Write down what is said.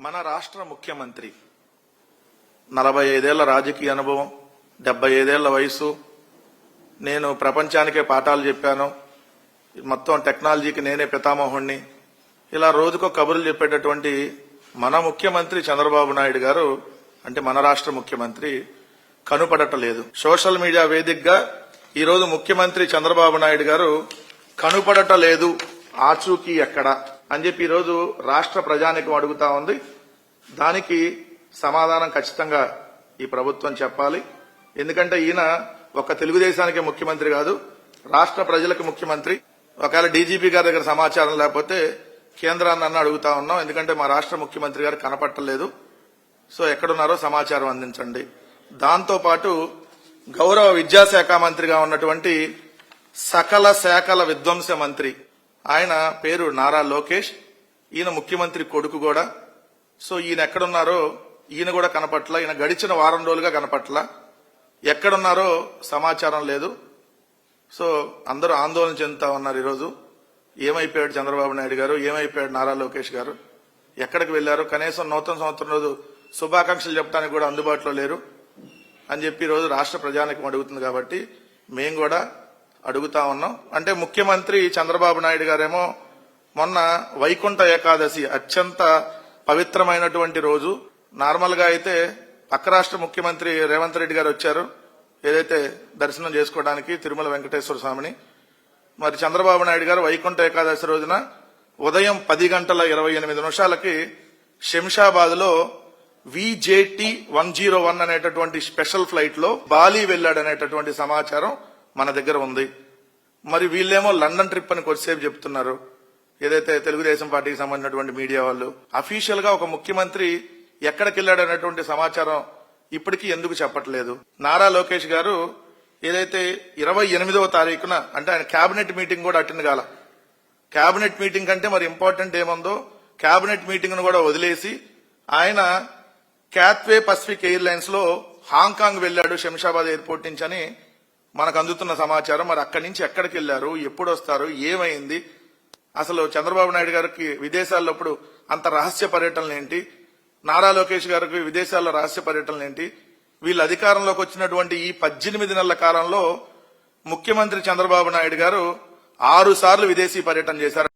మన రాష్ట్ర ముఖ్యమంత్రి 45 ఏళ్ల రాజకీయ అనుభవం, 75 ఏళ్ల వయసు. నేను ప్రపంచానికే పాఠాలు చెప్పాను, మొత్తం టెక్నాలజీకి నేనే పితామహుణ్ణి, ఇలా రోజుకో కబుర్లు చెప్పేటటువంటి మన ముఖ్యమంత్రి చంద్రబాబు నాయుడు గారు, అంటే మన రాష్ట్ర ముఖ్యమంత్రి కనుపడటలేదు. సోషల్ మీడియా వేదికగా ఈరోజు ముఖ్యమంత్రి చంద్రబాబు నాయుడు గారు కనుపడటలేదు, ఆచూకీ ఎక్కడ అని చెప్పి ఈరోజు రాష్ట్ర ప్రజానికం అడుగుతా ఉంది. దానికి సమాధానం ఖచ్చితంగా ఈ ప్రభుత్వం చెప్పాలి. ఎందుకంటే ఈయన ఒక తెలుగుదేశానికి ముఖ్యమంత్రి కాదు, రాష్ట్ర ప్రజలకు ముఖ్యమంత్రి. ఒకవేళ డీజీపీ గారి దగ్గర సమాచారం లేకపోతే కేంద్రాన్ని అన్న అడుగుతా ఉన్నాం, ఎందుకంటే మా రాష్ట్ర ముఖ్యమంత్రి గారు కనపట్టలేదు. సో ఎక్కడున్నారో సమాచారం అందించండి. దాంతో పాటు గౌరవ విద్యాశాఖ మంత్రిగా ఉన్నటువంటి సకల శాఖల విధ్వంస మంత్రి, ఆయన పేరు నారా లోకేష్, ఈయన ముఖ్యమంత్రి కొడుకు కూడా. సో ఈయన ఎక్కడున్నారో ఈయన కూడా కనపట్ల, ఈయన గడిచిన వారం రోజులుగా కనపట్ల, ఎక్కడున్నారో సమాచారం లేదు. సో అందరూ ఆందోళన చెందుతా ఉన్నారు. ఈరోజు ఏమైపోయాడు చంద్రబాబు నాయుడు గారు, ఏమైపోయాడు నారా లోకేష్ గారు, ఎక్కడికి వెళ్లారు, కనీసం నూతన సంవత్సరం రోజు శుభాకాంక్షలు చెప్పడానికి కూడా అందుబాటులో లేరు అని చెప్పి ఈరోజు రాష్ట్ర ప్రజానికం అడుగుతుంది. కాబట్టి మేము కూడా అడుగుతా ఉన్నాం. అంటే ముఖ్యమంత్రి చంద్రబాబు నాయుడు గారేమో మొన్న వైకుంఠ ఏకాదశి అత్యంత పవిత్రమైనటువంటి రోజు. నార్మల్ గా అయితే పక్క రాష్ట్ర ముఖ్యమంత్రి రేవంత్ రెడ్డి గారు వచ్చారు ఏదైతే దర్శనం చేసుకోవడానికి తిరుమల వెంకటేశ్వర స్వామిని. మరి చంద్రబాబు నాయుడు గారు వైకుంఠ ఏకాదశి రోజున ఉదయం 10:28 శంషాబాద్ లో VJT 101 అనేటటువంటి స్పెషల్ ఫ్లైట్ లో బాలి వెళ్లాడనేటటువంటి సమాచారం మన దగ్గర ఉంది. మరి వీళ్ళేమో లండన్ ట్రిప్ అని కొద్దిసేపు చెప్తున్నారు, ఏదైతే తెలుగుదేశం పార్టీకి సంబంధించినటువంటి మీడియా వాళ్ళు. అఫీషియల్ గా ఒక ముఖ్యమంత్రి ఎక్కడికి వెళ్లాడనేటువంటి సమాచారం ఇప్పటికీ ఎందుకు చెప్పట్లేదు? నారా లోకేష్ గారు ఏదైతే 28వ తారీఖున, అంటే ఆయన కేబినెట్ మీటింగ్ కూడా అటెండ్ కాల. కేబినెట్ మీటింగ్ కంటే మరి ఇంపార్టెంట్ ఏముందో, కేబినెట్ మీటింగ్ ను కూడా వదిలేసి ఆయన క్యాత్వే పసిఫిక్ ఎయిర్లైన్స్ లో హాంకాంగ్ వెళ్లాడు శంషాబాద్ ఎయిర్పోర్ట్ నుంచి అని మనకు అందుతున్న సమాచారం. మరి అక్కడి నుంచి ఎక్కడికి వెళ్లారు, ఎప్పుడు వస్తారు, ఏమైంది, అసలు చంద్రబాబు నాయుడు గారికి విదేశాల్లో ఇప్పుడు అంత రహస్య పర్యటనలు ఏంటి, నారా లోకేష్ గారికి విదేశాల్లో రహస్య పర్యటనలు ఏంటి? వీళ్ళు అధికారంలోకి వచ్చినటువంటి ఈ 18 నెలల కాలంలో ముఖ్యమంత్రి చంద్రబాబు నాయుడు గారు 6 సార్లు విదేశీ పర్యటన చేశారు.